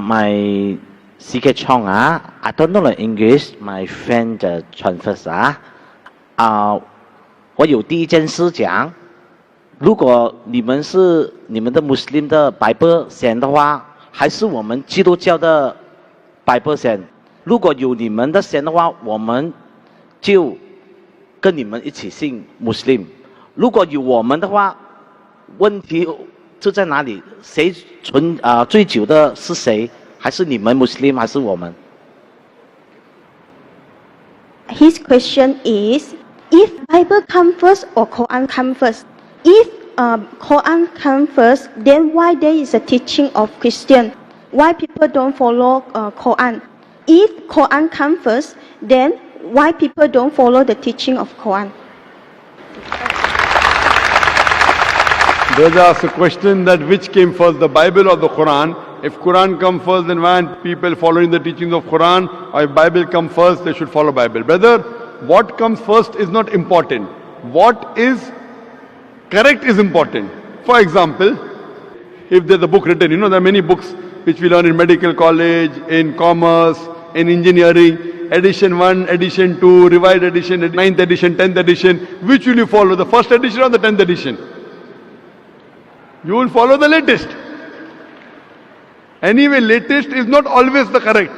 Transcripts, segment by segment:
my CK Chong I don't know the English. My friend transfers 我有第一件事讲，如果你们是你们的 Muslim 的 Bible 先的话，还是我们基督教的 Bible 先？如果有你们的先的话，我们就跟你们一起信 Muslim。如果有我们的话，问题就在哪里？谁最久的是谁？还是你们 Muslim 还是我们 His question is, if Bible come first or Quran come first? If Quran come first, then why there is a teaching of Christian? Why people don't follow Quran? If Quran come first, then why people don't follow the teaching of Quran? Brother asked a question that which came first, the Bible or the Quran? If Quran come first, then why aren't people following the teachings of Quran? Or if Bible come first, they should follow Bible. Brother, what comes first is not important. What is correct is important. For example, if there's a book written, there are many books which we learn in medical college, in commerce, in engineering, edition 1, edition 2, revised edition, 9th edition, 10th edition. Which will you follow, the first edition or the 10th edition? You will follow the latest. Anyway, latest is not always the correct.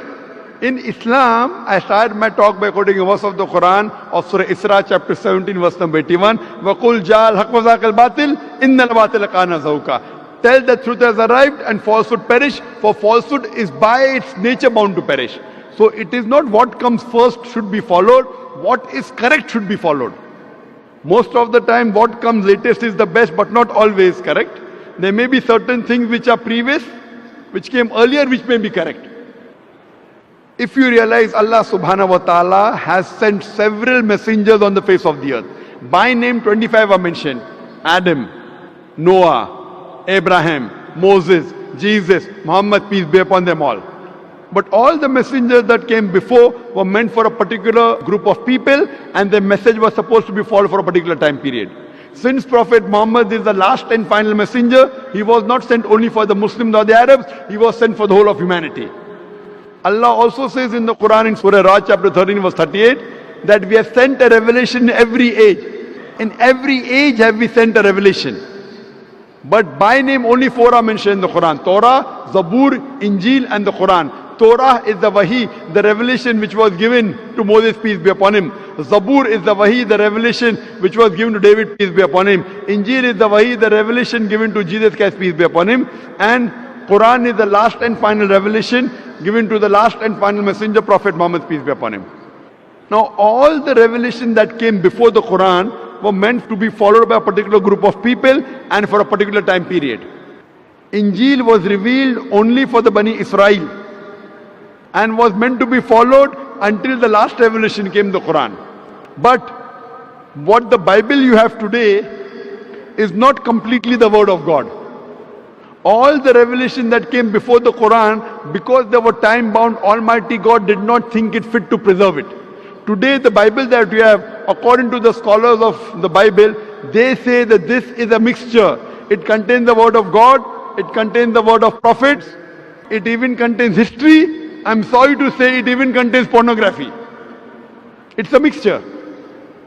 In Islam, I started my talk by quoting a verse of the Quran of Surah Isra chapter 17 verse number 81. وَقُلْ جَاءَ الْحَقُّ وَزَهَقَ الْبَاطِلُ إِنَّ الْبَاطِلَ كَانَ زَهُوقًا. Tell that truth has arrived and falsehood perish, for falsehood is by its nature bound to perish. So it is not what comes first should be followed, what is correct should be followed. Most of the time what comes latest is the best, but not always correct. There may be certain things which are previous, which came earlier, which may be correct. If you realize Allah subhanahu wa ta'ala has sent several messengers on the face of the earth. By name 25 are mentioned. Adam, Noah, Abraham, Moses, Jesus, Muhammad, peace be upon them all. But all the messengers that came before were meant for a particular group of people, and their message was supposed to be followed for a particular time period. Since Prophet Muhammad is the last and final messenger, he was not sent only for the Muslims or the Arabs, he was sent for the whole of humanity. Allah also says in the Quran in Surah Ra'd chapter 13 verse 38 that we have sent a revelation in every age. In every age have we sent a revelation. But by name only 4 are mentioned in the Quran: Torah, Zabur, Injil and the Quran. Torah is the Wahi, the revelation which was given to Moses, peace be upon him. Zabur is the Wahi, the revelation which was given to David, peace be upon him. Injil is the Wahi, the revelation given to Jesus Christ, peace be upon him. And Quran is the last and final revelation given to the last and final messenger, Prophet Muhammad, peace be upon him. Now all the revelation that came before the Quran were meant to be followed by a particular group of people and for a particular time period. Injil was revealed only for the Bani Israel and was meant to be followed until the last revelation came, the Quran. But what the Bible you have today is not completely the word of God. All the revelation that came before the Quran, because they were time bound, Almighty God did not think it fit to preserve it. Today the Bible that we have, according to the scholars of the Bible, they say that this is a mixture. It contains the word of God, it contains the word of prophets, it even contains history. I'm sorry to say it even contains pornography. It's a mixture.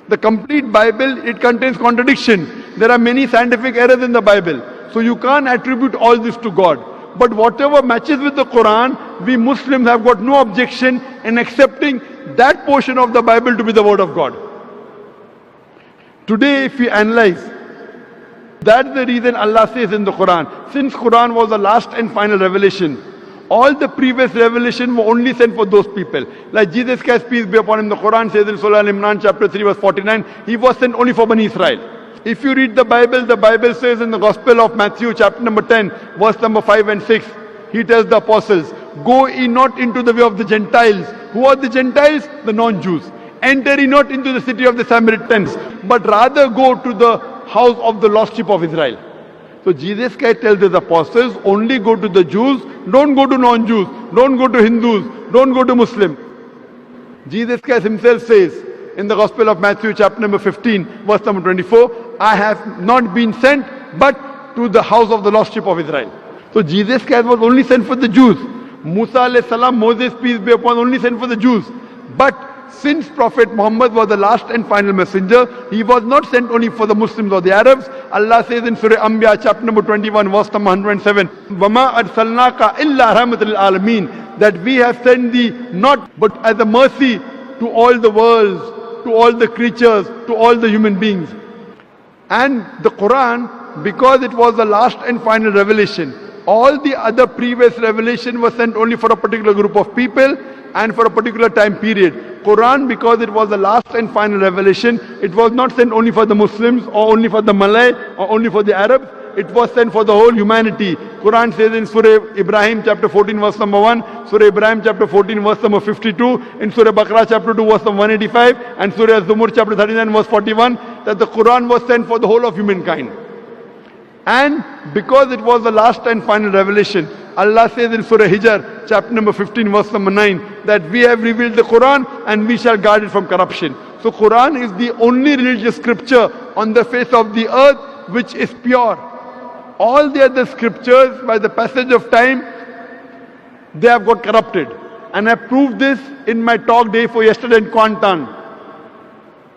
The complete Bible, it contains contradiction. There are many scientific errors in the Bible. So you can't attribute all this to God. But whatever matches with the Quran, we Muslims have got no objection in accepting that portion of the Bible to be the word of God. Today if we analyze, that's the reason Allah says in the Quran, since Quran was the last and final revelation, all the previous revelation were only sent for those people. Like Jesus Christ, peace be upon him, the Quran says in Surah Al-Imran chapter 3 verse 49, he was sent only for Bani Israel. If you read the Bible says in the Gospel of Matthew chapter number 10 verse number 5 and 6, he tells the apostles, go ye not into the way of the Gentiles. Who are the Gentiles? The non-Jews. Enter ye not into the city of the Samaritans, but rather go to the house of the lost sheep of Israel. So Jesus Christ tells his apostles, only go to the Jews, don't go to non-Jews, don't go to Hindus, don't go to Muslims. Jesus Christ himself says in the Gospel of Matthew chapter number 15 verse number 24, I have not been sent but to the house of the lost sheep of Israel. So Jesus Christ was only sent for the Jews. Musa alayhi salam, Moses, peace be upon, only sent for the Jews. But since Prophet Muhammad was the last and final messenger, he was not sent only for the Muslims or the Arabs. Allah says in Surah Anbiya, chapter number 21, verse number 107, وَمَا أَرْسَلْنَاكَ إِلَّا رَحْمَةً لِلْعَالَمِينَ, that we have sent thee not but as a mercy to all the worlds, to all the creatures, to all the human beings. And the Quran, because it was the last and final revelation, all the other previous revelation was sent only for a particular group of people and for a particular time period. Quran, because it was the last and final revelation, it was not sent only for the Muslims or only for the Malay or only for the Arabs. It was sent for the whole humanity. Quran says in Surah Ibrahim chapter 14 verse number 1, Surah Ibrahim chapter 14 verse number 52, in Surah Baqarah chapter 2 verse number 185, and Surah Az-Zumur chapter 39 verse 41, that the Quran was sent for the whole of humankind. And because it was the last and final revelation, Allah says in Surah Hijr, chapter number 15, verse number 9, that we have revealed the Quran and we shall guard it from corruption. So Quran is the only religious scripture on the face of the earth which is pure. All the other scriptures, by the passage of time, they have got corrupted. And I proved this in my talk day for yesterday in Kuantan.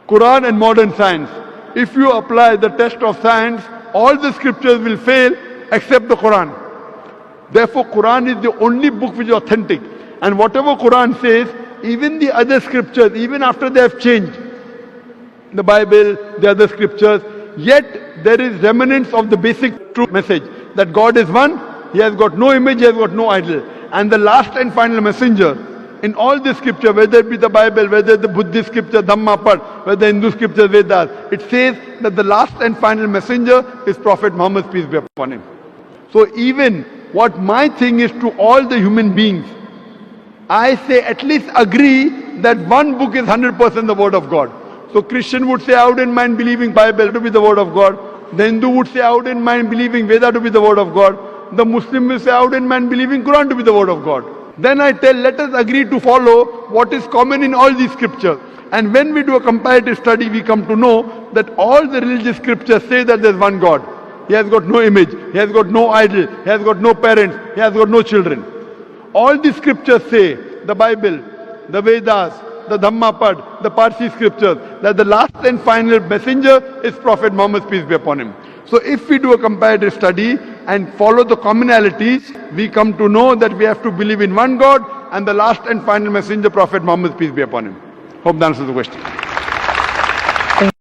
Quran and modern science. If you apply the test of science, all the scriptures will fail except the Quran. Therefore, Quran is the only book which is authentic. And whatever Quran says, even the other scriptures, even after they have changed, the Bible, the other scriptures, yet there is remnants of the basic true message that God is one, He has got no image, He has got no idol. And the last and final messenger in all the scripture, whether it be the Bible, whether the Buddhist scripture, Dhammapad, whether Hindu scripture, Vedas, it says that the last and final messenger is Prophet Muhammad, peace be upon him. So even what my thing is to all the human beings, I say at least agree that one book is 100% the word of God. So Christian would say, I wouldn't mind believing Bible to be the word of God. The Hindu would say, I wouldn't mind believing Veda to be the word of God. The Muslim will say, I wouldn't mind believing Quran to be the word of God. Then I tell, let us agree to follow what is common in all these scriptures. And when we do a comparative study, we come to know that all the religious scriptures say that there is one God. He has got no image, He has got no idol, He has got no parents, He has got no children. All the scriptures say, the Bible, the Vedas, the Dhammapad, the Parsi scriptures, that the last and final messenger is Prophet Muhammad, peace be upon him. So if we do a comparative study and follow the commonalities, we come to know that we have to believe in one God and the last and final messenger, Prophet Muhammad, peace be upon him. Hope that answers the question.